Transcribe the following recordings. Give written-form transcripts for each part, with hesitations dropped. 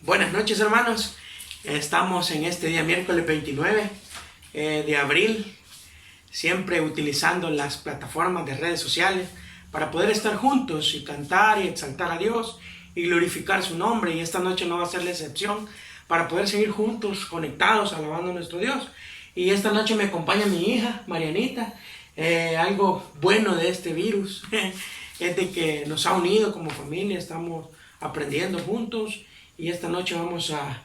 Buenas noches, hermanos. Estamos en este día miércoles 29 de abril, siempre utilizando las plataformas de redes sociales para poder estar juntos y cantar y exaltar a Dios y glorificar su nombre. Y esta noche no va a ser la excepción, para poder seguir juntos, conectados, alabando a nuestro Dios. Y esta noche me acompaña mi hija, Marianita. Algo bueno de este virus es de que nos ha unido como familia, estamos aprendiendo juntos. Y esta noche vamos a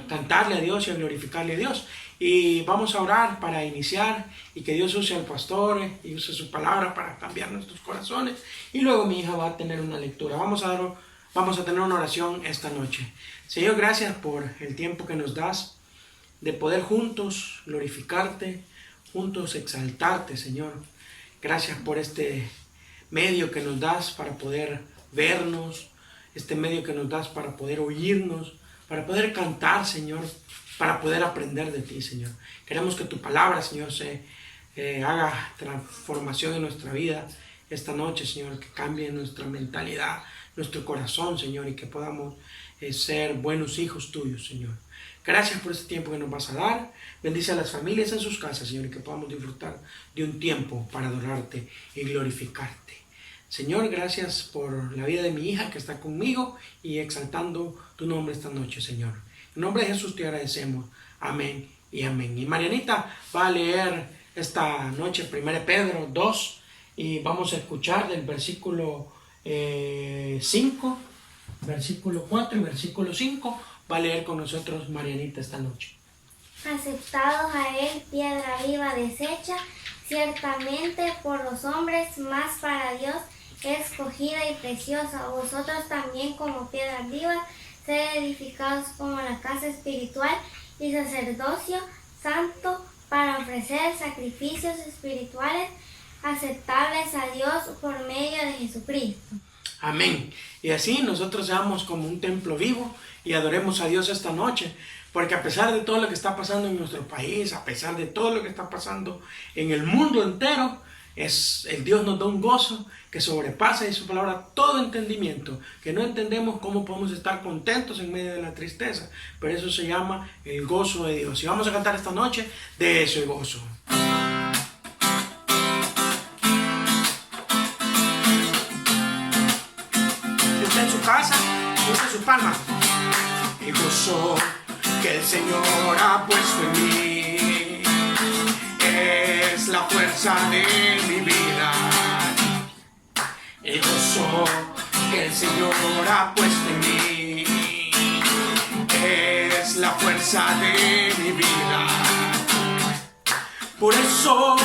cantarle a Dios y a glorificarle a Dios. Y vamos a orar para iniciar y que Dios use al pastor y use su palabra para cambiar nuestros corazones. Y luego mi hija va a tener una lectura. Vamos a tener una oración esta noche. Señor, gracias por el tiempo que nos das de poder juntos glorificarte, juntos exaltarte, Señor. Gracias por este medio que nos das para poder vernos, este medio que nos das para poder oírnos, para poder cantar, Señor, para poder aprender de ti, Señor. Queremos que tu palabra, Señor, se haga transformación en nuestra vida esta noche, Señor, que cambie nuestra mentalidad, nuestro corazón, Señor, y que podamos ser buenos hijos tuyos, Señor. Gracias por este tiempo que nos vas a dar. Bendice a las familias en sus casas, Señor, y que podamos disfrutar de un tiempo para adorarte y glorificarte. Señor, gracias por la vida de mi hija que está conmigo y exaltando tu nombre esta noche, Señor. En nombre de Jesús te agradecemos. Amén y amén. Y Marianita va a leer esta noche 1 Pedro 2 y vamos a escuchar del versículo 5, versículo 4 y versículo 5. Va a leer con nosotros Marianita esta noche. Aceptados a él, piedra viva deshecha, ciertamente por los hombres, más para Dios, escogida y preciosa. Vosotros también, como piedras vivas, sed edificados como la casa espiritual y sacerdocio santo, para ofrecer sacrificios espirituales aceptables a Dios por medio de Jesucristo. Amén. Y así nosotros seamos como un templo vivo y adoremos a Dios esta noche. Porque a pesar de todo lo que está pasando en nuestro país, a pesar de todo lo que está pasando en el mundo entero, el Dios nos da un gozo que sobrepasa, y su palabra, todo entendimiento, que no entendemos cómo podemos estar contentos en medio de la tristeza, pero eso se llama el gozo de Dios. Y vamos a cantar esta noche de ese gozo. Si está en su casa, use sus palmas. El gozo que el Señor ha puesto en mí es la fuerza de mi vida. El gozo que el Señor ha puesto en mí es la fuerza de mi vida. Por eso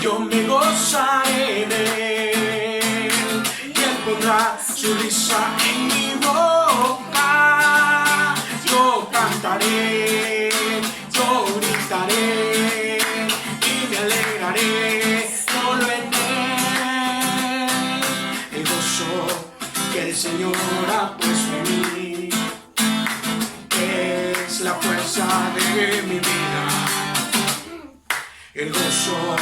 yo me gozaré en él y él pondrá su risa en mi boca. Yo cantaré, yo gritaré y me alegraré solo en él. El gozo que el Señor ha puesto en mí es la fuerza de mi vida. El gozo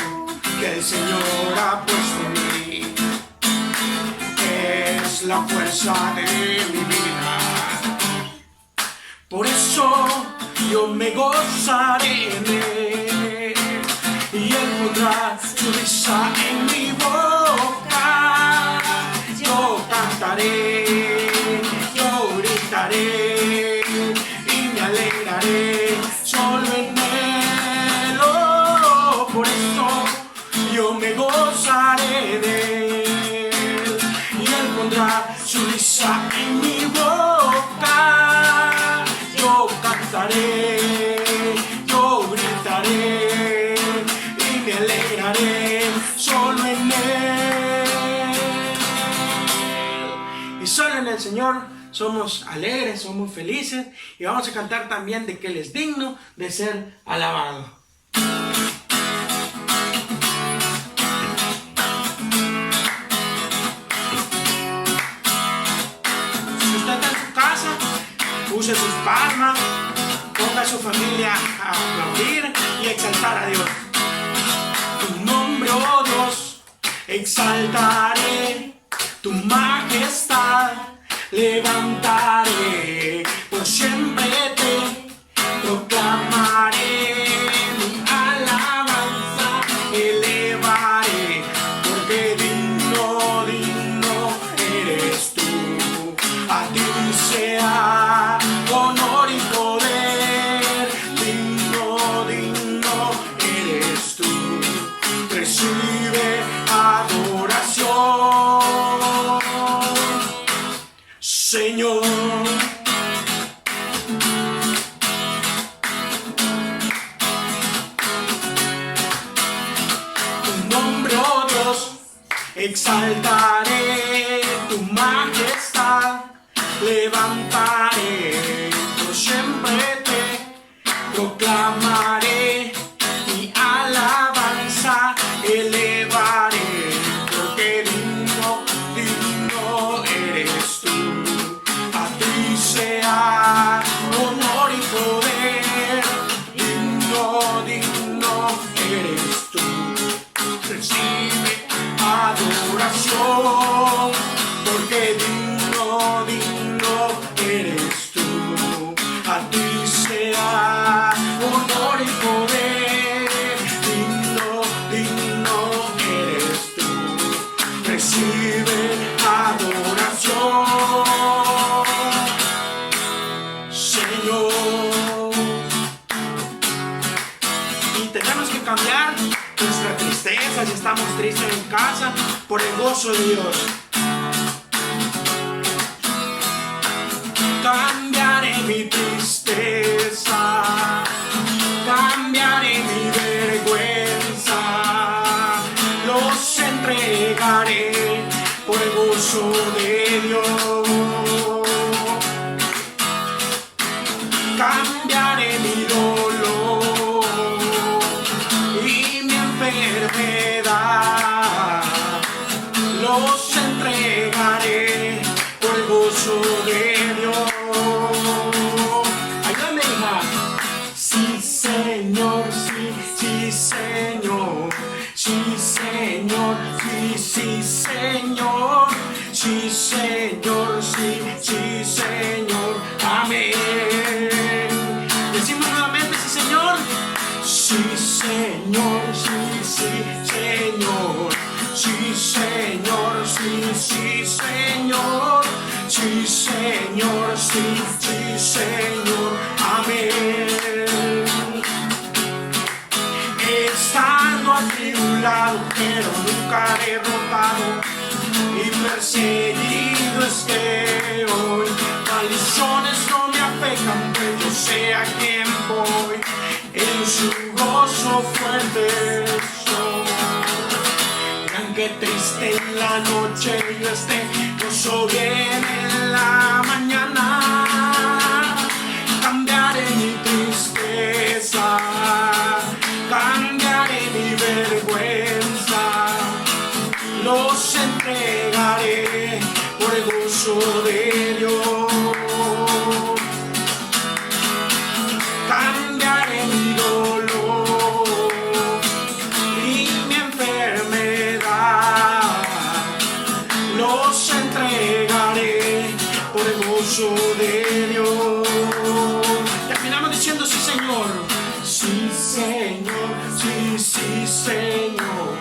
que el Señor ha puesto en mí es la fuerza de mi vida. Por eso yo me gozaré en él y él pondrá su risa en mi boca. Yo cantaré, yo gritaré y me alegraré solo en él. Oh, por eso yo me gozaré de él y él pondrá su risa en mi boca. Yo cantaré, yo gritaré y me alegraré solo en él. Y solo en el Señor somos alegres, somos felices, y vamos a cantar también de que Él es digno de ser alabado. Si usted está en su casa, use sus palmas, ponga a su familia a aplaudir y exaltar a Dios. Tu nombre, oh Dios, exaltaré, tu majestad levantaré, siempre te proclamaré, mi alabanza elevaré, porque digno, digno eres tú. A ti sea honor y poder, digno, digno eres tú. Recibe adoración, Señor. Exaltaré tu majestad, levantaré, yo siempre te proclamaré, mi alabanza elevaré, porque digno, digno eres tú. A ti sea honor y poder, digno, digno eres tú. Recibe adoración, porque digno, digno eres tú. A ti sea honor y poder, digno, digno eres tú. Recibe adoración, Señor. Y tenemos que cambiar nuestra tristeza si estamos tristes en casa por el gozo de Dios. Cambiaré mi tristeza, cambiaré mi vergüenza, los entregaré por el gozo de Dios. Cambiaré mi dolor y mi enfermedad, los entregaré por el gozo de Dios. Ayúdame, hija. Sí, Señor, sí, sí, Señor, sí, Señor, sí, sí, Señor, sí, Señor, sí, sí, Señor, amén. Decimos nuevamente, sí, Señor. Sí, Señor, sí, sí, Señor, sí, Señor, sí, sí, Señor, sí, Señor, sí, sí, Señor, amén. Estando atribulado, pero nunca derrotado, y perseguido esté hoy, maldiciones no me afectan, pues yo sé a quién voy. En su gozo fuerte soy. Aunque triste en la noche yo esté, gozo viene en la mañana. Cambiaré mi tristeza, cambiaré mi vergüenza, los entregaré por el gozo de Dios. Cambiaré mi dolor y mi enfermedad, los entregaré por el gozo de Dios. Terminamos diciendo sí, Señor. Sí, Señor, sí, sí, Señor,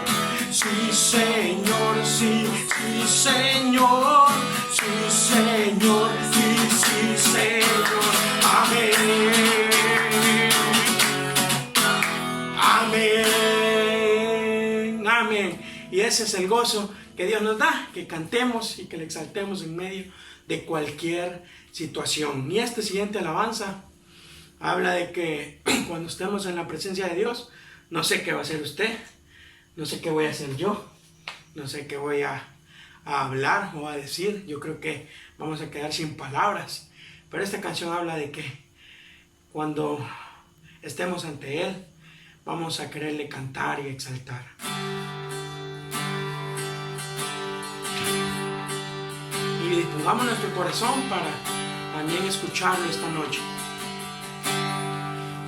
sí, Señor, sí, sí, Señor, sí, Señor, sí, sí, Señor, amén. Amén, amén. Y ese es el gozo que Dios nos da, que cantemos y que le exaltemos en medio de cualquier situación. Y esta siguiente alabanza habla de que cuando estemos en la presencia de Dios, no sé qué va a hacer usted, no sé qué voy a hacer yo, no sé qué voy a hablar o a decir. Yo creo que vamos a quedar sin palabras. Pero esta canción habla de que cuando estemos ante Él, vamos a quererle cantar y exaltar. Y dispongamos nuestro corazón para también escucharlo esta noche.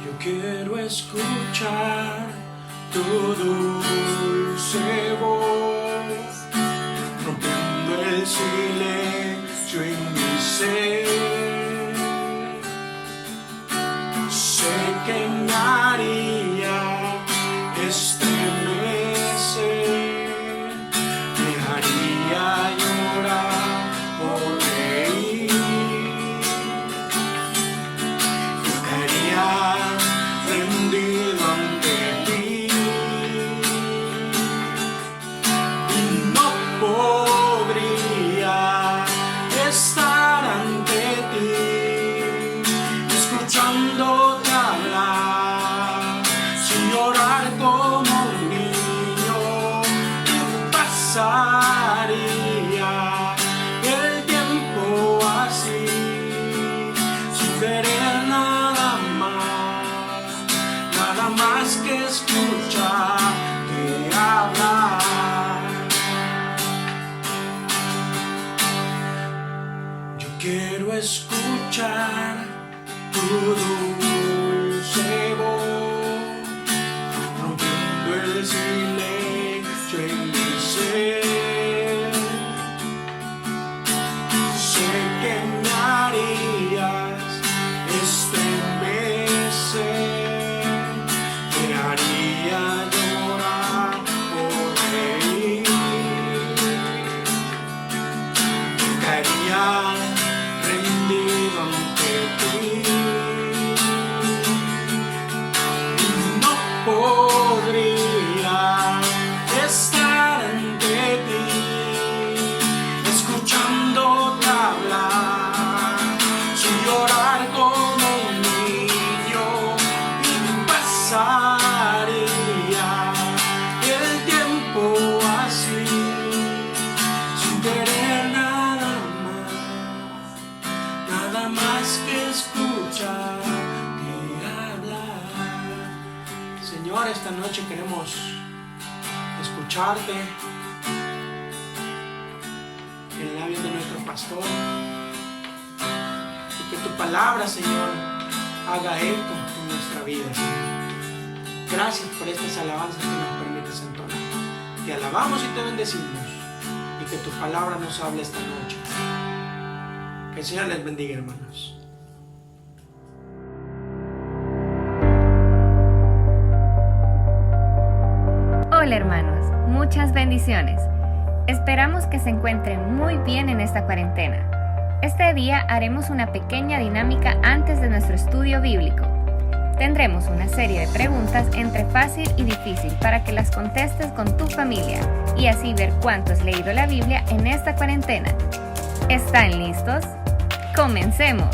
Yo quiero escuchar tu dulce voz, rompiendo el silencio en mi ser. quiero escuchar tu dulce voz, rompiendo el silencio en mi ser. Sé que me harías estremecer, me haría llorar por reír, me caería rendido ante ti. No podría estar ante ti escuchándote hablar, sin llorar como un niño, y pasaría el tiempo así, sin querer nada más que escucharte hablar. Señor, esta noche queremos escucharte en labios de nuestro pastor, y que tu palabra, Señor, haga eco en nuestra vida, Señor. Gracias por estas alabanzas que nos permites entonar. Te alabamos y te bendecimos, y que tu palabra nos hable esta noche. Que el Señor les bendiga, hermanos. Hola hermanos, muchas bendiciones. Esperamos que se encuentren muy bien en esta cuarentena. Este día haremos una pequeña dinámica antes de nuestro estudio bíblico. Tendremos una serie de preguntas entre fácil y difícil para que las contestes con tu familia y así ver cuánto has leído la Biblia en esta cuarentena. ¿Están listos? ¡Comencemos!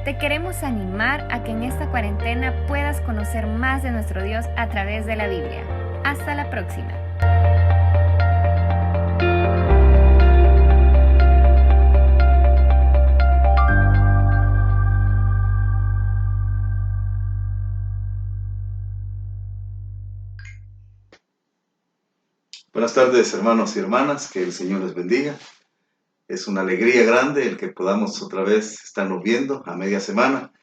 Te queremos animar a que en esta cuarentena puedas conocer más de nuestro Dios a través de la Biblia. Hasta la próxima. Buenas tardes, hermanos y hermanas, que el Señor les bendiga. Es una alegría grande el que podamos otra vez estarnos viendo a media semana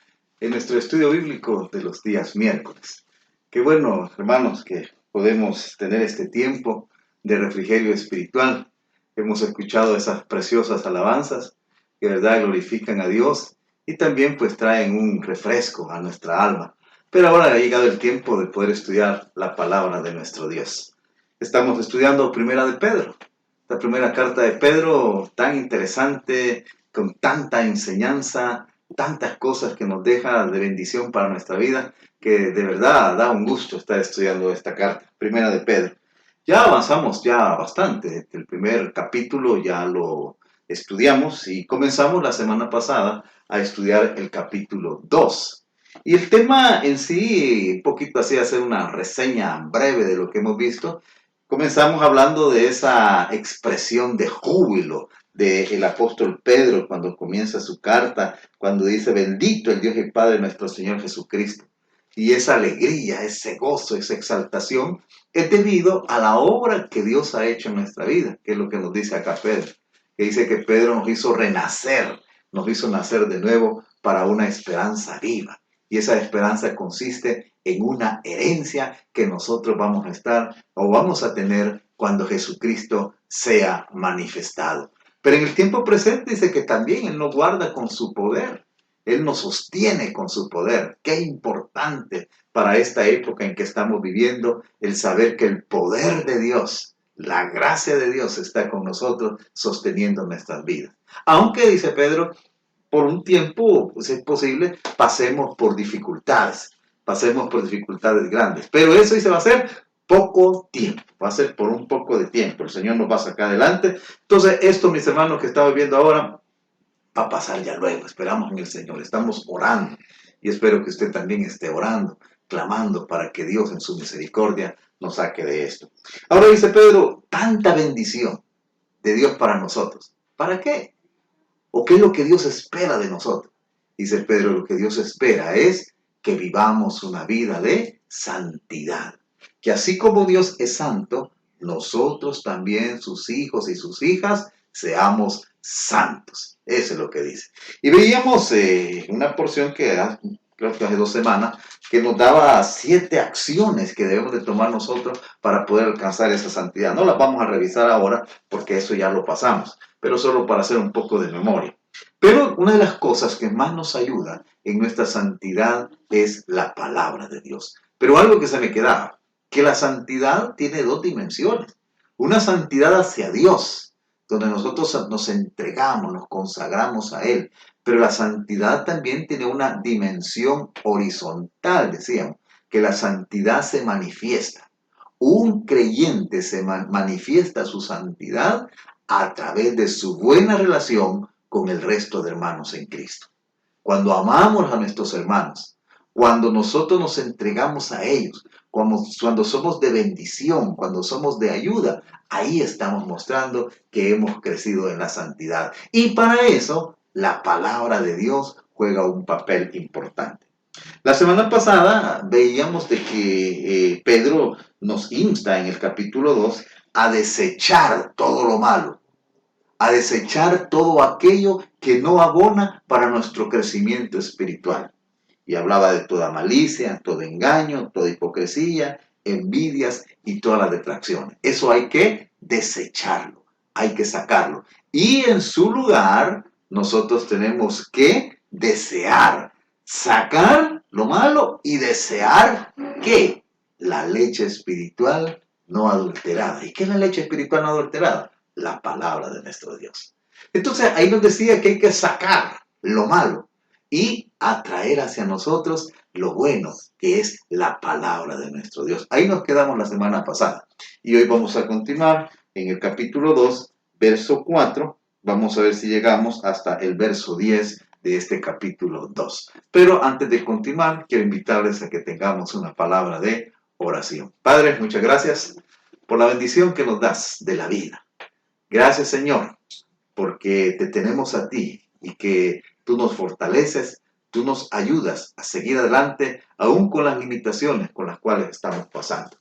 en nuestro estudio bíblico de los días miércoles. Qué bueno, hermanos, que podemos tener este tiempo de refrigerio espiritual. Hemos escuchado esas preciosas alabanzas que de verdad glorifican a Dios y también pues traen un refresco a nuestra alma. Pero ahora ha llegado el tiempo de poder estudiar la palabra de nuestro Dios. Estamos estudiando Primera de Pedro, la primera carta de Pedro, tan interesante, con tanta enseñanza, tantas cosas que nos deja de bendición para nuestra vida, que de verdad da un gusto estar estudiando esta carta, Primera de Pedro. Ya avanzamos ya bastante, el primer capítulo ya lo estudiamos y comenzamos la semana pasada a estudiar el capítulo 2. Y el tema en sí, un poquito así, hacer una reseña breve de lo que hemos visto. Comenzamos hablando de esa expresión de júbilo del apóstol Pedro cuando comienza su carta, cuando dice: bendito el Dios y Padre de nuestro Señor Jesucristo. Y esa alegría, ese gozo, esa exaltación es debido a la obra que Dios ha hecho en nuestra vida, que es lo que nos dice acá Pedro, que dice que Pedro nos hizo renacer, nos hizo nacer de nuevo para una esperanza viva. Y esa esperanza consiste en una herencia que nosotros vamos a estar o vamos a tener cuando Jesucristo sea manifestado. Pero en el tiempo presente dice que también Él nos guarda con su poder. Él nos sostiene con su poder. Qué importante para esta época en que estamos viviendo el saber que el poder de Dios, la gracia de Dios está con nosotros sosteniendo nuestras vidas. Aunque, dice Pedro, por un tiempo, si es posible, pasemos por dificultades grandes. Pero eso dice va a ser poco tiempo, va a ser por un poco de tiempo. El Señor nos va a sacar adelante. Entonces, esto, mis hermanos, que estamos viendo ahora, va a pasar ya luego. Esperamos en el Señor, estamos orando y espero que usted también esté orando, clamando para que Dios en su misericordia nos saque de esto. Ahora dice Pedro, tanta bendición de Dios para nosotros. ¿Para qué? ¿O qué es lo que Dios espera de nosotros? Dice Pedro, lo que Dios espera es que vivamos una vida de santidad. Que así como Dios es santo, nosotros también, sus hijos y sus hijas, seamos santos. Eso es lo que dice. Y veíamos una porción que creo que hace 2 semanas, que nos daba 7 acciones que debemos de tomar nosotros para poder alcanzar esa santidad. No las vamos a revisar ahora porque eso ya lo pasamos, pero solo para hacer un poco de memoria. Pero una de las cosas que más nos ayuda en nuestra santidad es la palabra de Dios. Pero algo que se me quedaba, que la santidad tiene 2 dimensiones. Una santidad hacia Dios, donde nosotros nos entregamos, nos consagramos a Él. Pero la santidad también tiene una dimensión horizontal, decíamos, que la santidad se manifiesta. Un creyente se manifiesta su santidad a través de su buena relación con el resto de hermanos en Cristo. Cuando amamos a nuestros hermanos, cuando nosotros nos entregamos a ellos, cuando somos de bendición, cuando somos de ayuda, ahí estamos mostrando que hemos crecido en la santidad. Y para eso, la palabra de Dios juega un papel importante. La semana pasada veíamos de que Pedro nos insta en el capítulo 2 a desechar todo lo malo, a desechar todo aquello que no abona para nuestro crecimiento espiritual. Y hablaba de toda malicia, todo engaño, toda hipocresía, envidias y todas las detracciones. Eso hay que desecharlo, hay que sacarlo. Y en su lugar, nosotros tenemos que desear, sacar lo malo y desear ¿qué? La leche espiritual no adulterada. ¿Y qué es la leche espiritual no adulterada? La palabra de nuestro Dios. Entonces ahí nos decía que hay que sacar lo malo y atraer hacia nosotros lo bueno, que es la palabra de nuestro Dios. Ahí nos quedamos la semana pasada. Y hoy vamos a continuar en el capítulo 2, verso 4. Vamos a ver si llegamos hasta el verso 10 de este capítulo 2. Pero antes de continuar, quiero invitarles a que tengamos una palabra de oración. Padre, muchas gracias por la bendición que nos das de la vida. Gracias, Señor, porque te tenemos a ti y que tú nos fortaleces, tú nos ayudas a seguir adelante, aún con las limitaciones con las cuales estamos pasando.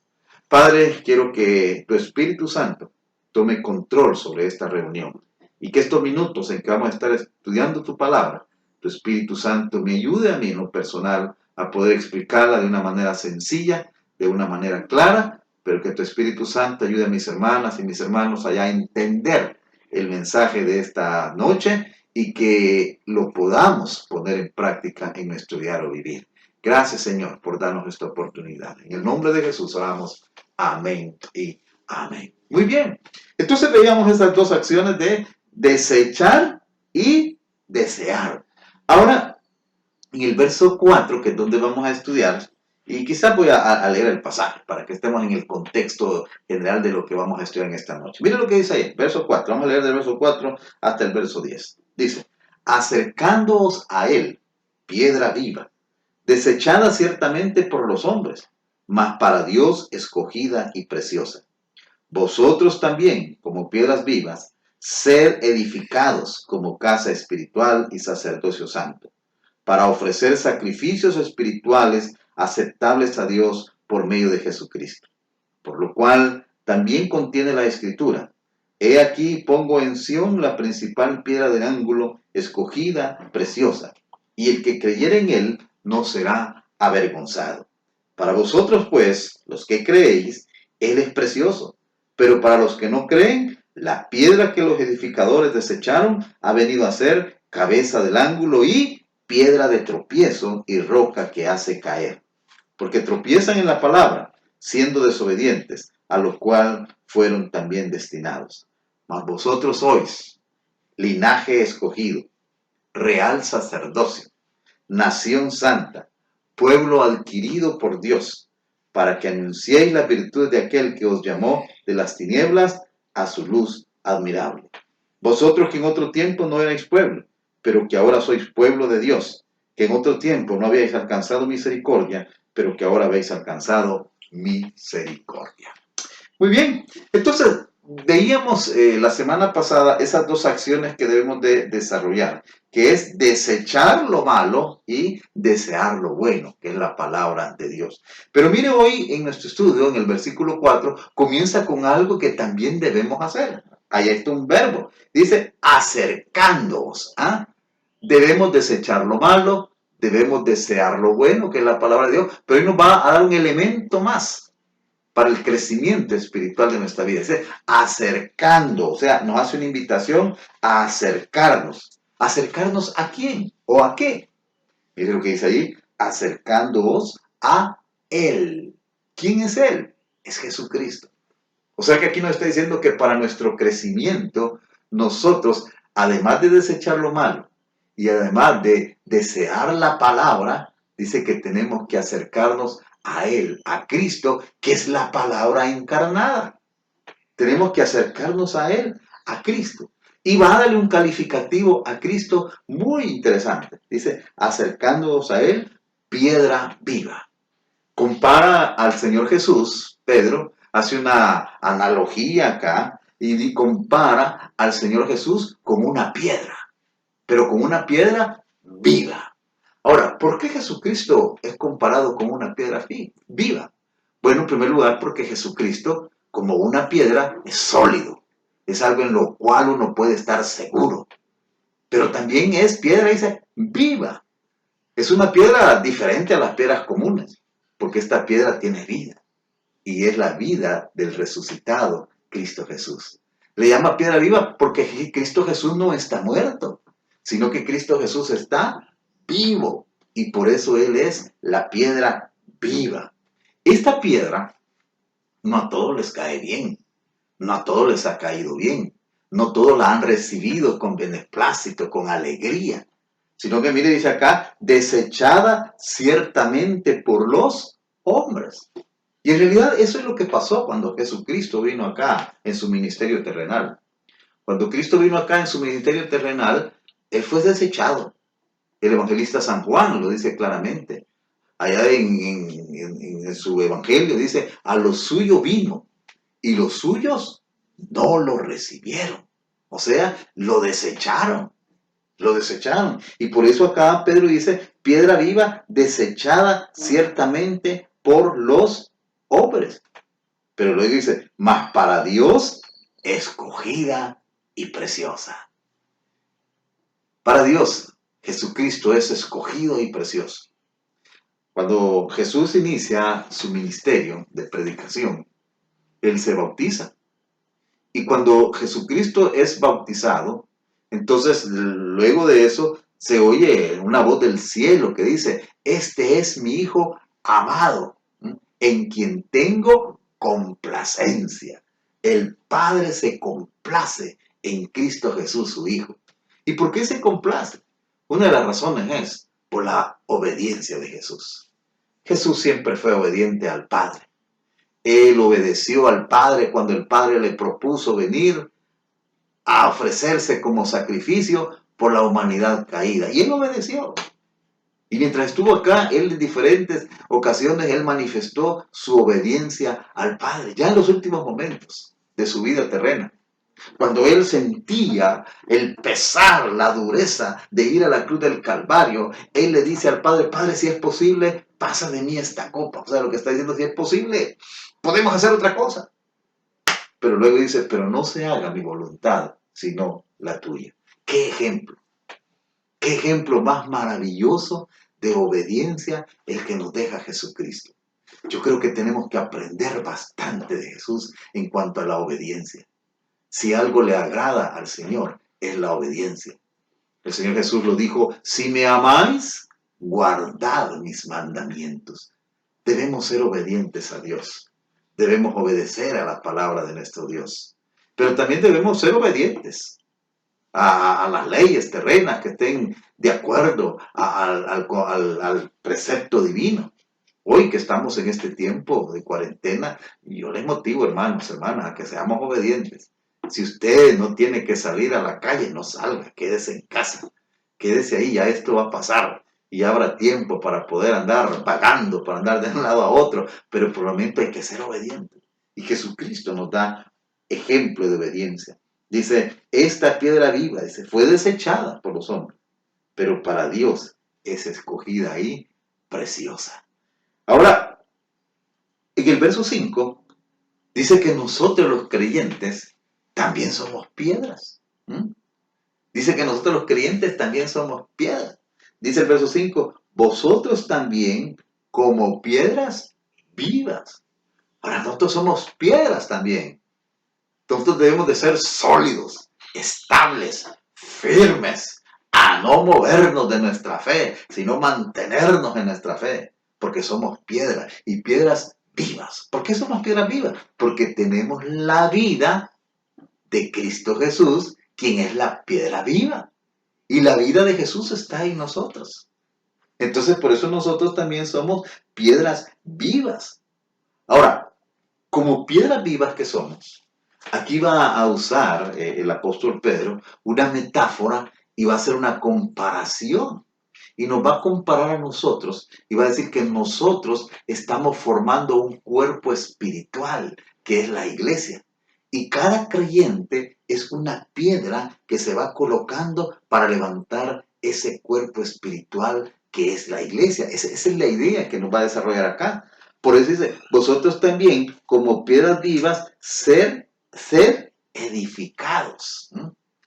Padre, quiero que tu Espíritu Santo tome control sobre esta reunión y que estos minutos en que vamos a estar estudiando tu palabra, tu Espíritu Santo me ayude a mí en lo personal a poder explicarla de una manera sencilla, de una manera clara, pero que tu Espíritu Santo ayude a mis hermanas y mis hermanos allá a entender el mensaje de esta noche y que lo podamos poner en práctica en nuestro diario vivir. Gracias, Señor, por darnos esta oportunidad. En el nombre de Jesús oramos. Amén y amén. Muy bien. Entonces veíamos estas 2 acciones de desechar y desear. Ahora, En el verso 4, que es donde vamos a estudiar, y quizás voy a leer el pasaje para que estemos en el contexto general de lo que vamos a estudiar en esta noche. Mira lo que dice ahí, verso 4. Vamos a leer del verso 4 hasta el verso 10. Dice, acercándoos a él, piedra viva, desechada ciertamente por los hombres, mas para Dios escogida y preciosa. Vosotros también, como piedras vivas, sed edificados como casa espiritual y sacerdocio santo, para ofrecer sacrificios espirituales aceptables a Dios por medio de Jesucristo. Por lo cual también contiene la Escritura. He aquí pongo en Sión la principal piedra del ángulo, escogida, preciosa, y el que creyere en él no será avergonzado. Para vosotros, pues, los que creéis, él es precioso, pero para los que no creen, la piedra que los edificadores desecharon ha venido a ser cabeza del ángulo y piedra de tropiezo y roca que hace caer. Porque tropiezan en la palabra, siendo desobedientes, a lo cual fueron también destinados. Mas vosotros sois linaje escogido, real sacerdocio, nación santa, pueblo adquirido por Dios, para que anunciéis las virtudes de aquel que os llamó de las tinieblas a su luz admirable. Vosotros que en otro tiempo no erais pueblo, pero que ahora sois pueblo de Dios, que en otro tiempo no habíais alcanzado misericordia, pero que ahora habéis alcanzado misericordia. Muy bien, entonces veíamos la semana pasada esas dos acciones que debemos de desarrollar, que es desechar lo malo y desear lo bueno, que es la palabra de Dios. Pero mire, hoy en nuestro estudio, en el versículo 4, comienza con algo que también debemos hacer. Ahí está un verbo, dice acercándoos. Debemos desechar lo malo, debemos desear lo bueno, que es la palabra de Dios, pero hoy nos va a dar un elemento más para el crecimiento espiritual de nuestra vida. Dice, acercando, o sea, nos hace una invitación a acercarnos. ¿Acercarnos a quién o a qué? Mire lo que dice ahí, acercándoos a Él. ¿Quién es Él? Es Jesucristo. O sea que aquí nos está diciendo que para nuestro crecimiento, nosotros, además de desechar lo malo y además de desear la palabra, dice que tenemos que acercarnos a Él, a Cristo, que es la palabra encarnada. Tenemos que acercarnos a Él, a Cristo. Y va a darle un calificativo a Cristo muy interesante. Dice, acercándonos a Él, piedra viva. Compara al Señor Jesús, Pedro, hace una analogía acá y compara al Señor Jesús con una piedra, pero con una piedra viva. Ahora, ¿por qué Jesucristo es comparado con una piedra viva? Bueno, en primer lugar, porque Jesucristo, como una piedra, es sólido. Es algo en lo cual uno puede estar seguro. Pero también es piedra, dice, viva. Es una piedra diferente a las piedras comunes, porque esta piedra tiene vida. Y es la vida del resucitado Cristo Jesús. Le llama piedra viva porque Cristo Jesús no está muerto, sino que Cristo Jesús está vivo, y por eso Él es la piedra viva. Esta piedra no a todos les cae bien, no a todos les ha caído bien, no todos la han recibido con beneplácito, con alegría, sino que mire, dice acá, desechada ciertamente por los hombres. Y en realidad eso es lo que pasó cuando Jesucristo vino acá en su ministerio terrenal. Cuando Cristo vino acá en su ministerio terrenal, Él fue desechado. El evangelista San Juan lo dice claramente. Allá en su evangelio dice, a lo suyo vino y los suyos no lo recibieron. O sea, lo desecharon. Lo desecharon. Y por eso acá Pedro dice, piedra viva desechada ciertamente por los hombres. Pero luego dice, mas para Dios escogida y preciosa. Para Dios, Jesucristo es escogido y precioso. Cuando Jesús inicia su ministerio de predicación, Él se bautiza. Y cuando Jesucristo es bautizado, entonces luego de eso se oye una voz del cielo que dice, este es mi Hijo amado, en quien tengo complacencia. El Padre se complace en Cristo Jesús, su Hijo. ¿Y por qué se complace? Una de las razones es por la obediencia de Jesús. Jesús siempre fue obediente al Padre. Él obedeció al Padre cuando el Padre le propuso venir a ofrecerse como sacrificio por la humanidad caída. Y él obedeció. Y mientras estuvo acá, él en diferentes ocasiones, él manifestó su obediencia al Padre, ya en los últimos momentos de su vida terrena. Cuando él sentía el pesar, la dureza de ir a la cruz del Calvario, él le dice al Padre, Padre, si es posible, pasa de mí esta copa. O sea, lo que está diciendo, si es posible, podemos hacer otra cosa. Pero luego dice, pero no se haga mi voluntad, sino la tuya. ¡Qué ejemplo! ¡Qué ejemplo más maravilloso de obediencia el que nos deja Jesucristo! Yo creo que tenemos que aprender bastante de Jesús en cuanto a la obediencia. Si algo le agrada al Señor, es la obediencia. El Señor Jesús lo dijo, si me amáis, guardad mis mandamientos. Debemos ser obedientes a Dios. Debemos obedecer a la palabra de nuestro Dios. Pero también debemos ser obedientes a las leyes terrenas que estén de acuerdo al precepto divino. Hoy que estamos en este tiempo de cuarentena, yo les motivo, hermanos, hermanas, a que seamos obedientes. Si usted no tiene que salir a la calle, no salga, quédese en casa. Quédese ahí, ya esto va a pasar. Y habrá tiempo para poder andar vagando, para andar de un lado a otro. Pero por el momento hay que ser obediente. Y Jesucristo nos da ejemplo de obediencia. Dice, esta piedra viva, dice, fue desechada por los hombres. Pero para Dios es escogida ahí, preciosa. Ahora, en el verso 5, dice que nosotros los creyentes también somos piedras. Dice que nosotros los creyentes también somos piedras. Dice el verso 5, vosotros también como piedras vivas. Ahora nosotros somos piedras también. Nosotros debemos de ser sólidos, estables, firmes, a no movernos de nuestra fe, sino mantenernos en nuestra fe, porque somos piedras y piedras vivas. ¿Por qué somos piedras vivas? Porque tenemos la vida de Cristo Jesús, quien es la piedra viva. Y la vida de Jesús está en nosotros. Entonces, por eso nosotros también somos piedras vivas. Ahora, como piedras vivas que somos, aquí va a usar el apóstol Pedro una metáfora y va a hacer una comparación. Y nos va a comparar a nosotros y va a decir que nosotros estamos formando un cuerpo espiritual, que es la iglesia. Y cada creyente es una piedra que se va colocando para levantar ese cuerpo espiritual que es la iglesia. Esa es la idea que nos va a desarrollar acá. Por eso dice, vosotros también, como piedras vivas, ser edificados.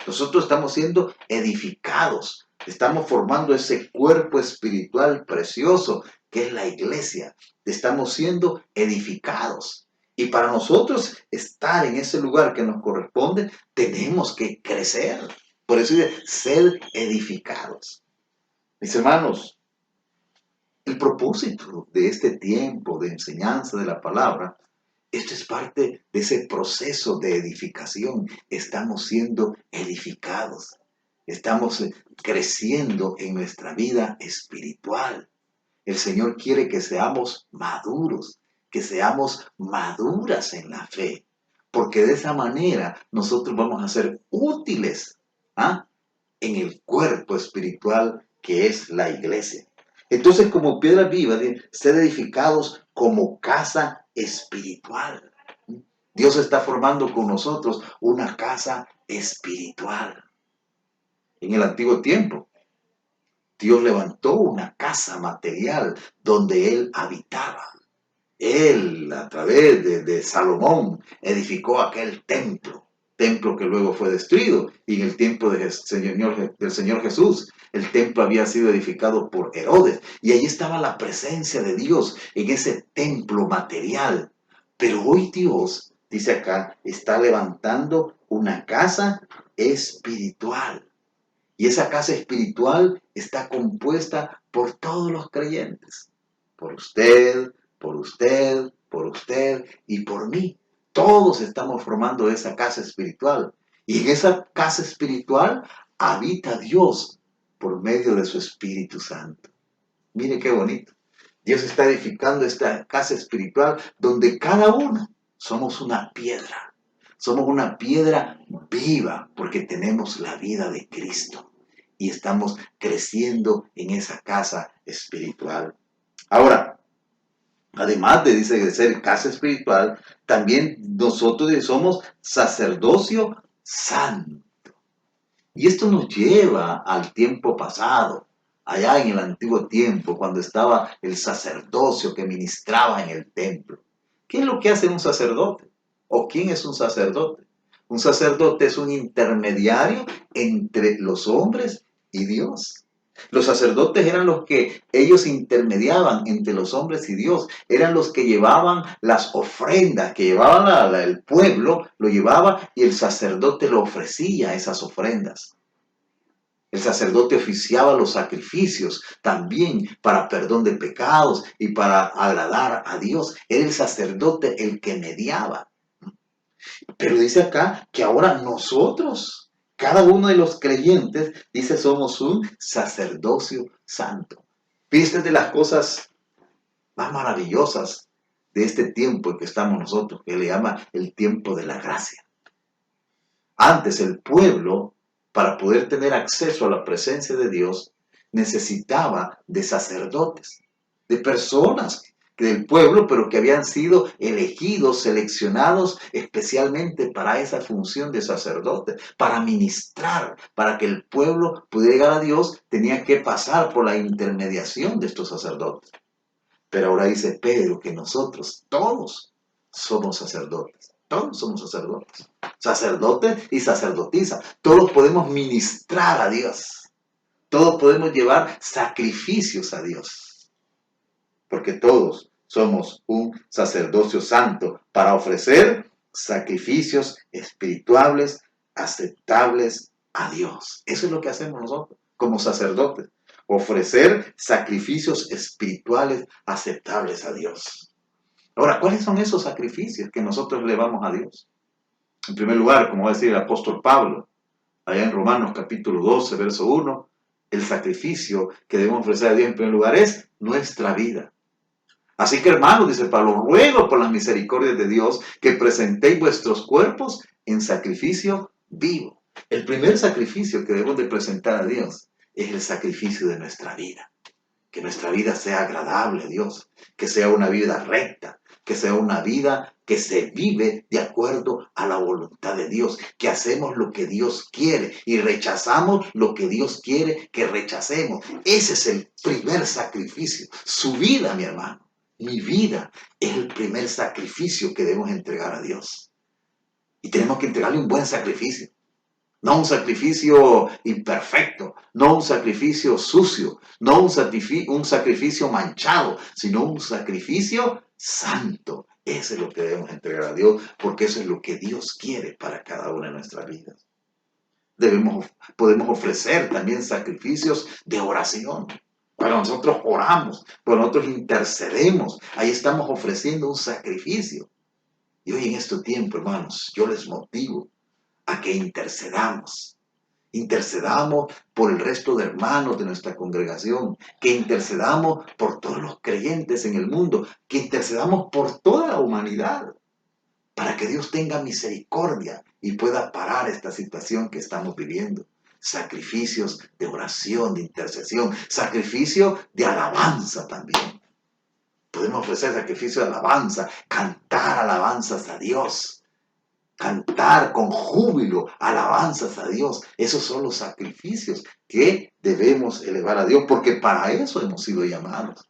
Nosotros estamos siendo edificados. Estamos formando ese cuerpo espiritual precioso que es la iglesia. Estamos siendo edificados. Y para nosotros estar en ese lugar que nos corresponde, tenemos que crecer. Por eso dice, ser edificados. Mis hermanos, el propósito de este tiempo de enseñanza de la palabra, esto es parte de ese proceso de edificación. Estamos siendo edificados. Estamos creciendo en nuestra vida espiritual. El Señor quiere que seamos maduros, que seamos maduras en la fe, porque de esa manera nosotros vamos a ser útiles en el cuerpo espiritual que es la iglesia. Entonces, como piedra viva, ser edificados como casa espiritual. Dios está formando con nosotros una casa espiritual. En el antiguo tiempo, Dios levantó una casa material donde Él habitaba. Él, a través de Salomón, edificó aquel templo que luego fue destruido. Y en el tiempo del Señor Jesús, el templo había sido edificado por Herodes. Y ahí estaba la presencia de Dios en ese templo material. Pero hoy Dios, dice acá, está levantando una casa espiritual. Y esa casa espiritual está compuesta por todos los creyentes. Por usted, por usted, por usted y por mí. Todos estamos formando esa casa espiritual. Y en esa casa espiritual habita Dios por medio de su Espíritu Santo. Mire qué bonito. Dios está edificando esta casa espiritual donde cada uno somos una piedra. Somos una piedra viva porque tenemos la vida de Cristo y estamos creciendo en esa casa espiritual. Ahora, además de ser casa espiritual, también nosotros somos sacerdocio santo. Y esto nos lleva al tiempo pasado, allá en el antiguo tiempo, cuando estaba el sacerdocio que ministraba en el templo. ¿Qué es lo que hace un sacerdote? ¿O quién es un sacerdote? Un sacerdote es un intermediario entre los hombres y Dios. Los sacerdotes eran los que ellos intermediaban entre los hombres y Dios. Eran los que llevaban las ofrendas, que llevaban el pueblo, lo llevaba y el sacerdote lo ofrecía esas ofrendas. El sacerdote oficiaba los sacrificios también para perdón de pecados y para agradar a Dios. Era el sacerdote el que mediaba. Pero dice acá que ahora nosotros, cada uno de los creyentes, dice, somos un sacerdocio santo. Fíjate de las cosas más maravillosas de este tiempo en que estamos nosotros, que le llama el tiempo de la gracia. Antes el pueblo, para poder tener acceso a la presencia de Dios, necesitaba de sacerdotes, de personas del pueblo, pero que habían sido elegidos, seleccionados especialmente para esa función de sacerdote, para ministrar, para que el pueblo pudiera llegar a Dios, tenía que pasar por la intermediación de estos sacerdotes. Pero ahora dice Pedro que nosotros todos somos sacerdotes. Todos somos sacerdotes. Sacerdotes y sacerdotisa. Todos podemos ministrar a Dios. Todos podemos llevar sacrificios a Dios. Porque todos somos un sacerdocio santo para ofrecer sacrificios espirituales aceptables a Dios. Eso es lo que hacemos nosotros como sacerdotes. Ofrecer sacrificios espirituales aceptables a Dios. Ahora, ¿cuáles son esos sacrificios que nosotros elevamos a Dios? En primer lugar, como va a decir el apóstol Pablo, allá en Romanos capítulo 12, verso 1, el sacrificio que debemos ofrecer a Dios en primer lugar es nuestra vida. Así que, hermanos, dice Pablo, ruego por las misericordias de Dios que presentéis vuestros cuerpos en sacrificio vivo. El primer sacrificio que debemos de presentar a Dios es el sacrificio de nuestra vida. Que nuestra vida sea agradable a Dios, que sea una vida recta, que sea una vida que se vive de acuerdo a la voluntad de Dios, que hacemos lo que Dios quiere y rechazamos lo que Dios quiere que rechacemos. Ese es el primer sacrificio. Su vida, mi hermano, mi vida es el primer sacrificio que debemos entregar a Dios. Y tenemos que entregarle un buen sacrificio. No un sacrificio imperfecto, no un sacrificio sucio, no un sacrificio manchado, sino un sacrificio santo. Eso es lo que debemos entregar a Dios, porque eso es lo que Dios quiere para cada una de nuestras vidas. Podemos ofrecer también sacrificios de oración. Cuando nosotros oramos, cuando nosotros intercedemos, ahí estamos ofreciendo un sacrificio. Y hoy en este tiempo, hermanos, yo les motivo a que intercedamos por el resto de hermanos de nuestra congregación, que intercedamos por todos los creyentes en el mundo, que intercedamos por toda la humanidad, para que Dios tenga misericordia y pueda parar esta situación que estamos viviendo. Sacrificios de oración, de intercesión, sacrificio de alabanza también. Podemos ofrecer sacrificio de alabanza, cantar alabanzas a Dios. Cantar con júbilo alabanzas a Dios. Esos son los sacrificios que debemos elevar a Dios, porque para eso hemos sido llamados.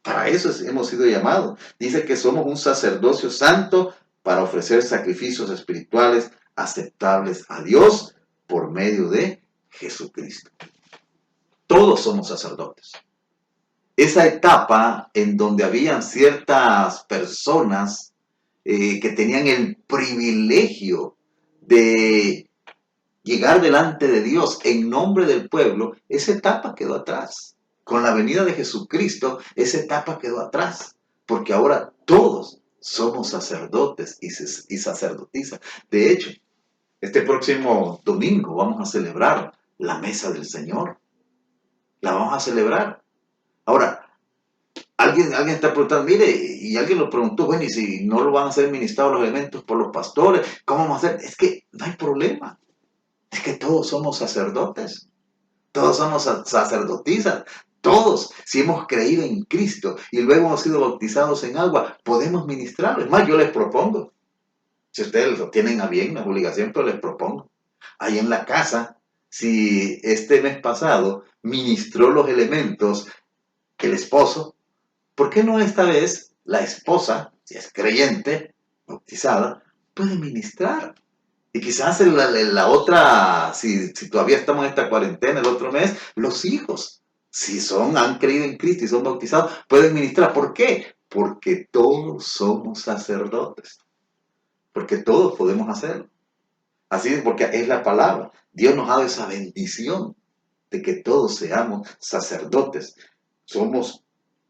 Para eso hemos sido llamados. Dice que somos un sacerdocio santo para ofrecer sacrificios espirituales aceptables a Dios por medio de Jesucristo. Todos somos sacerdotes. Esa etapa en donde habían ciertas personas que tenían el privilegio de llegar delante de Dios en nombre del pueblo, esa etapa quedó atrás. Con la venida de Jesucristo, esa etapa quedó atrás, porque ahora todos somos sacerdotes y sacerdotisas. De hecho, este próximo domingo vamos a celebrar la mesa del Señor. La vamos a celebrar. Ahora, alguien está preguntando, mire, y alguien lo preguntó, bueno, y si no lo van a ser ministrados los elementos por los pastores, ¿cómo vamos a hacer? Es que no hay problema. Es que todos somos sacerdotes. Todos somos sacerdotisas. Todos, si hemos creído en Cristo y luego hemos sido bautizados en agua, podemos ministrarlo. Es más, yo les propongo. Si ustedes lo tienen a bien, no es obligación, pero les propongo. Ahí en la casa, si este mes pasado ministró los elementos el esposo, ¿por qué no esta vez la esposa, si es creyente, bautizada, puede ministrar? Y quizás en la otra, si todavía estamos en esta cuarentena, el otro mes, los hijos, si han creído en Cristo y son bautizados, pueden ministrar. ¿Por qué? Porque todos somos sacerdotes. Porque todos podemos hacerlo. Así es, porque es la palabra. Dios nos ha dado esa bendición de que todos seamos sacerdotes. Somos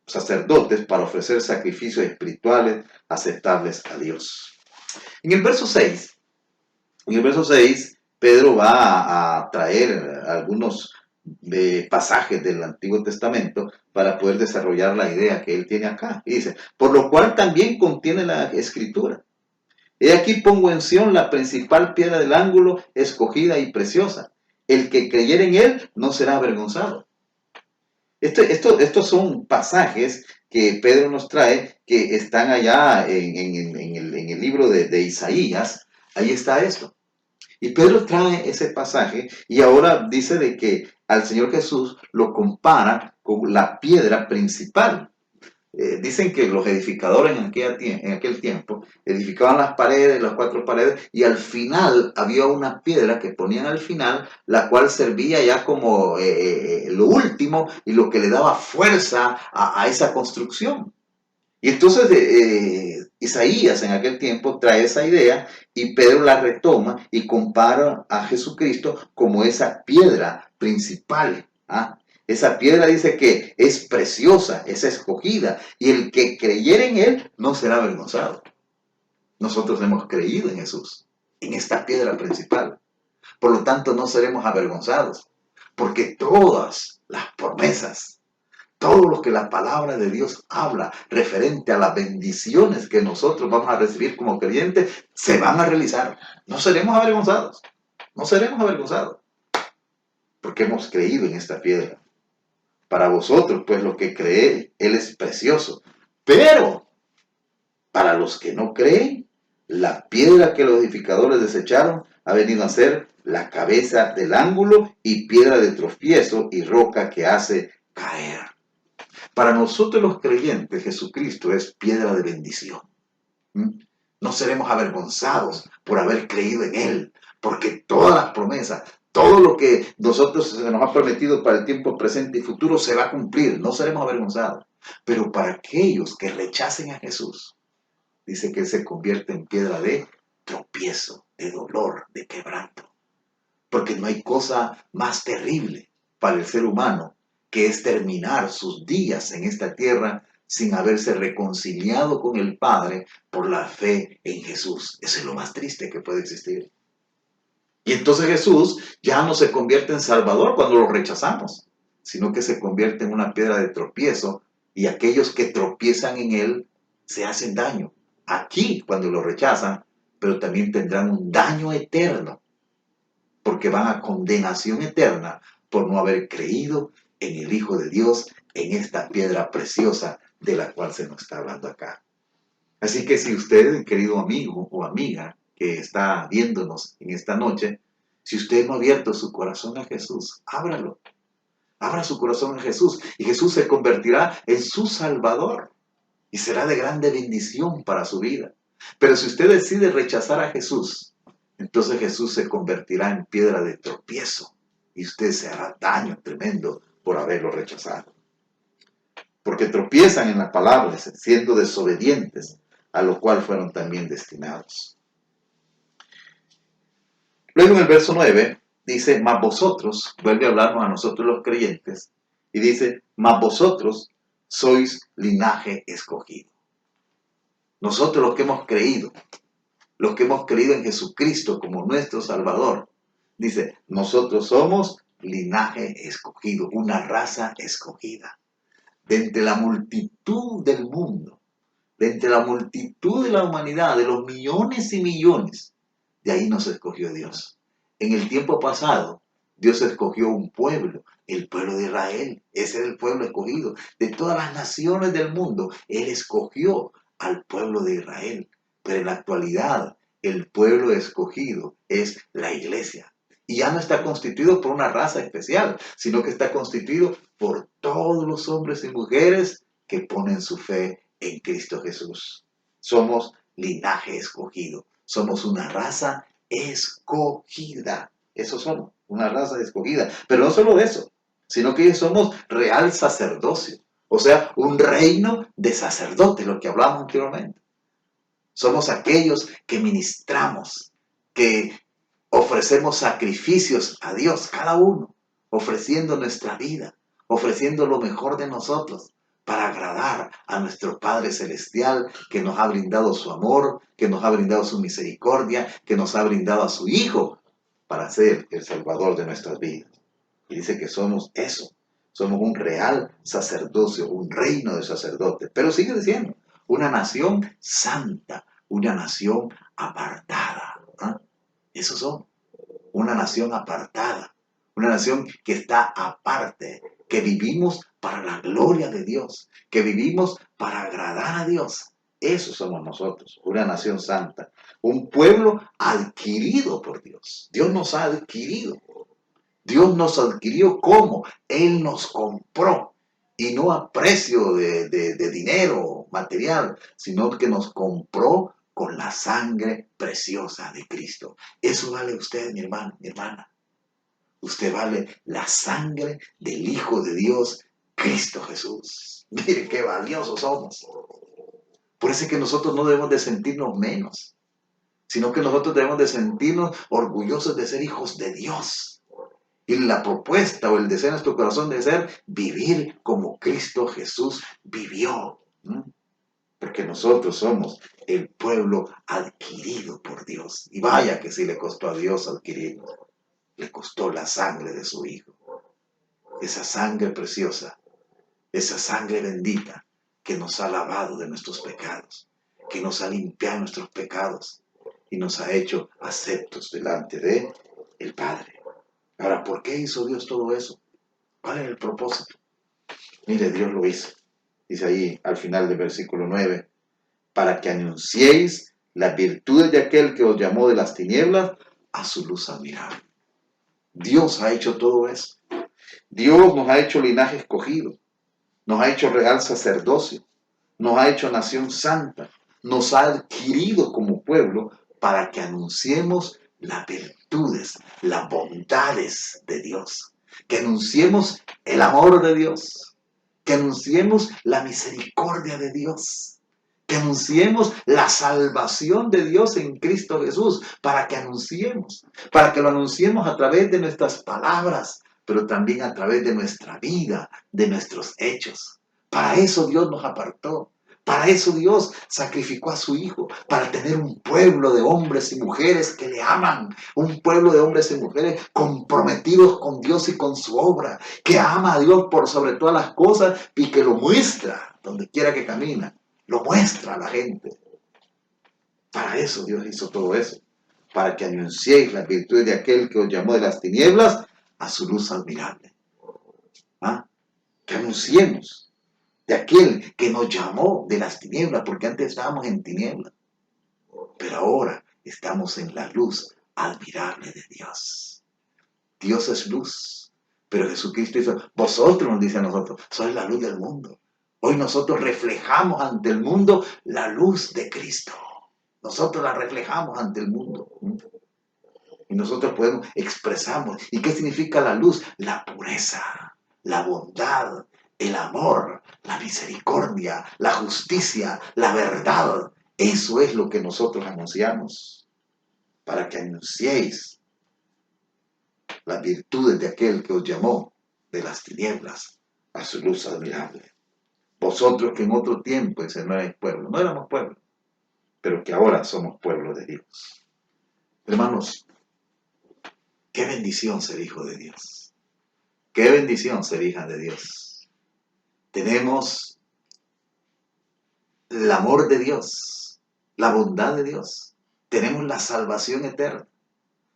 sacerdotes para ofrecer sacrificios espirituales aceptables a Dios. En el verso 6, Pedro va a traer algunos pasajes del Antiguo Testamento para poder desarrollar la idea que él tiene acá. Y dice, por lo cual también contiene la Escritura. He aquí pongo en Sión la principal piedra del ángulo, escogida y preciosa. El que creyere en él no será avergonzado. Estos son pasajes que Pedro nos trae, que están allá en el libro de Isaías. Ahí está esto. Y Pedro trae ese pasaje y ahora dice de que al Señor Jesús lo compara con la piedra principal. Dicen que los edificadores en aquel tiempo edificaban las paredes, las 4 paredes, y al final había una piedra que ponían al final, la cual servía ya como lo último y lo que le daba fuerza a esa construcción. Y entonces Isaías en aquel tiempo trae esa idea y Pedro la retoma y compara a Jesucristo como esa piedra principal. Esa piedra dice que es preciosa, es escogida, y el que creyere en él no será avergonzado. Nosotros hemos creído en Jesús, en esta piedra principal. Por lo tanto, no seremos avergonzados, porque todas las promesas, todo lo que la palabra de Dios habla referente a las bendiciones que nosotros vamos a recibir como creyentes, se van a realizar. No seremos avergonzados, no seremos avergonzados, porque hemos creído en esta piedra. Para vosotros, pues lo que cree, Él es precioso. Pero, para los que no creen, la piedra que los edificadores desecharon ha venido a ser la cabeza del ángulo y piedra de tropiezo y roca que hace caer. Para nosotros los creyentes, Jesucristo es piedra de bendición. No seremos avergonzados por haber creído en Él, porque todas las promesas, todo lo que nosotros se nos ha prometido para el tiempo presente y futuro se va a cumplir, no seremos avergonzados. Pero para aquellos que rechacen a Jesús, dice que Él se convierte en piedra de tropiezo, de dolor, de quebranto. Porque no hay cosa más terrible para el ser humano que es terminar sus días en esta tierra sin haberse reconciliado con el Padre por la fe en Jesús. Eso es lo más triste que puede existir. Y entonces Jesús ya no se convierte en Salvador cuando lo rechazamos, sino que se convierte en una piedra de tropiezo y aquellos que tropiezan en Él se hacen daño. Aquí cuando lo rechazan, pero también tendrán un daño eterno, porque van a condenación eterna por no haber creído en el Hijo de Dios, en esta piedra preciosa de la cual se nos está hablando acá. Así que si usted, querido amigo o amiga, que está viéndonos en esta noche, si usted no ha abierto su corazón a Jesús, ábralo. Abra su corazón a Jesús y Jesús se convertirá en su Salvador y será de grande bendición para su vida. Pero si usted decide rechazar a Jesús, entonces Jesús se convertirá en piedra de tropiezo y usted se hará daño tremendo por haberlo rechazado. Porque tropiezan en la palabra, siendo desobedientes, a lo cual fueron también destinados. Luego en el verso 9 dice, mas vosotros, vuelve a hablarnos a nosotros los creyentes, y dice, mas vosotros sois linaje escogido. Nosotros los que hemos creído en Jesucristo como nuestro Salvador, dice, nosotros somos linaje escogido, una raza escogida. de entre la multitud del mundo, de entre la multitud de la humanidad, de los millones y millones, de ahí nos escogió Dios. En el tiempo pasado, Dios escogió un pueblo, el pueblo de Israel. Ese era el pueblo escogido. De todas las naciones del mundo, Él escogió al pueblo de Israel. Pero en la actualidad, el pueblo escogido es la iglesia. Y ya no está constituido por una raza especial, sino que está constituido por todos los hombres y mujeres que ponen su fe en Cristo Jesús. Somos linaje escogido. Somos una raza escogida. Eso somos, una raza escogida. Pero no solo eso, sino que somos real sacerdocio. O sea, un reino de sacerdotes, lo que hablamos anteriormente. Somos aquellos que ministramos, que ofrecemos sacrificios a Dios, cada uno, ofreciendo nuestra vida, ofreciendo lo mejor de nosotros, para agradar a nuestro Padre Celestial, que nos ha brindado su amor, que nos ha brindado su misericordia, que nos ha brindado a su Hijo, para ser el Salvador de nuestras vidas. Y dice que somos eso, somos un real sacerdocio, un reino de sacerdotes. Pero sigue diciendo, una nación santa, una nación apartada. Eso somos, una nación apartada, una nación que está aparte, que vivimos para la gloria de Dios, que vivimos para agradar a Dios. Eso somos nosotros, una nación santa, un pueblo adquirido por Dios. Dios nos ha adquirido. Dios nos adquirió ¿cómo? Él nos compró. Y no a precio de dinero material, sino que nos compró con la sangre preciosa de Cristo. Eso vale usted, mi hermano, mi hermana. Usted vale la sangre del Hijo de Dios, Cristo Jesús. Mire qué valiosos somos. Por eso es que nosotros no debemos de sentirnos menos, sino que nosotros debemos de sentirnos orgullosos de ser hijos de Dios. Y la propuesta o el deseo de nuestro corazón debe ser vivir como Cristo Jesús vivió. Porque nosotros somos el pueblo adquirido por Dios. Y vaya que sí le costó a Dios adquirirnos. Le costó la sangre de su Hijo. Esa sangre preciosa, esa sangre bendita que nos ha lavado de nuestros pecados, que nos ha limpiado nuestros pecados y nos ha hecho aceptos delante de el Padre. Ahora, ¿por qué hizo Dios todo eso? ¿Cuál era el propósito? Mire, Dios lo hizo. Dice ahí al final del versículo 9, para que anunciéis las virtudes de aquel que os llamó de las tinieblas a su luz admirable. Dios ha hecho todo eso. Dios nos ha hecho linaje escogido, nos ha hecho real sacerdocio, nos ha hecho nación santa, nos ha adquirido como pueblo para que anunciemos las virtudes, las bondades de Dios, que anunciemos el amor de Dios, que anunciemos la misericordia de Dios, que anunciemos la salvación de Dios en Cristo Jesús, para que lo anunciemos a través de nuestras palabras, pero también a través de nuestra vida, de nuestros hechos. Para eso Dios nos apartó. Para eso Dios sacrificó a su Hijo, para tener un pueblo de hombres y mujeres que le aman, un pueblo de hombres y mujeres comprometidos con Dios y con su obra, que ama a Dios por sobre todas las cosas y que lo muestra donde quiera que camina, lo muestra a la gente. Para eso Dios hizo todo eso, para que anunciéis las virtudes de aquel que os llamó de las tinieblas a su luz admirable. Que anunciemos de aquel que nos llamó de las tinieblas, porque antes estábamos en tinieblas, pero ahora estamos en la luz admirable de Dios. Dios es luz, pero Jesucristo dice, vosotros, nos dice a nosotros, sois la luz del mundo. Hoy nosotros reflejamos ante el mundo la luz de Cristo. Nosotros la reflejamos ante el mundo. Y nosotros podemos expresarnos. ¿Y qué significa la luz? La pureza, la bondad, el amor, la misericordia, la justicia, la verdad. Eso es lo que nosotros anunciamos. Para que anunciéis las virtudes de aquel que os llamó de las tinieblas a su luz admirable. Vosotros que en otro tiempo ese no erais pueblo, no éramos pueblo, pero que ahora somos pueblo de Dios. Hermanos, qué bendición ser hijo de Dios. Qué bendición ser hija de Dios. tenemos el amor de Dios, la bondad de Dios, tenemos la salvación eterna,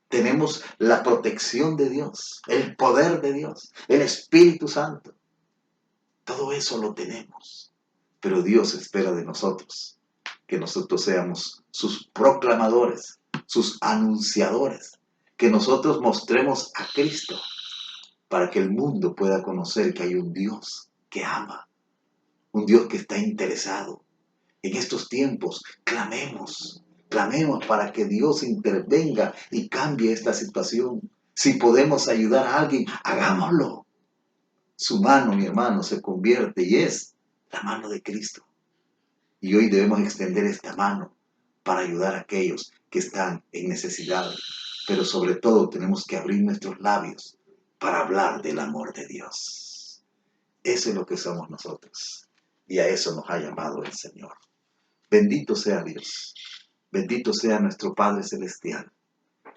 tenemos la protección de Dios, el poder de Dios, el Espíritu Santo. Todo eso lo tenemos, pero Dios espera de nosotros que nosotros seamos sus proclamadores, sus anunciadores, que nosotros mostremos a Cristo para que el mundo pueda conocer que hay un Dios que ama, un Dios que está interesado. En estos tiempos, clamemos para que Dios intervenga y cambie esta situación. Si podemos ayudar a alguien, hagámoslo. Su mano, mi hermano, se convierte y es la mano de Cristo. Y hoy debemos extender esta mano para ayudar a aquellos que están en necesidad. Pero sobre todo tenemos que abrir nuestros labios para hablar del amor de Dios. Eso es lo que somos nosotros. Y a eso nos ha llamado el Señor. Bendito sea Dios. Bendito sea nuestro Padre Celestial.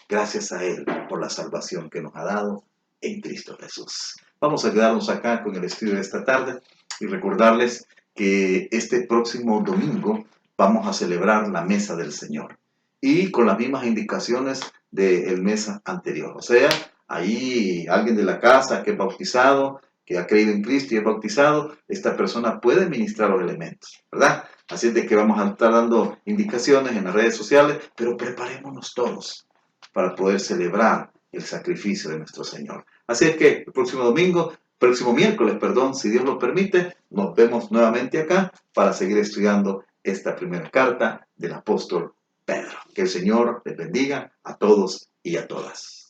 Gracias a Él por la salvación que nos ha dado en Cristo Jesús. Vamos a quedarnos acá con el estudio de esta tarde y recordarles que este próximo domingo vamos a celebrar la mesa del Señor. Y con las mismas indicaciones del mes anterior. O sea, ahí alguien de la casa que es bautizado, que ha creído en Cristo y es bautizado, esta persona puede ministrar los elementos, ¿verdad? Así es de que vamos a estar dando indicaciones en las redes sociales, pero preparémonos todos para poder celebrar el sacrificio de nuestro Señor. Así es que el próximo miércoles, si Dios lo permite, nos vemos nuevamente acá para seguir estudiando esta primera carta del apóstol Pedro. Que el Señor les bendiga a todos y a todas.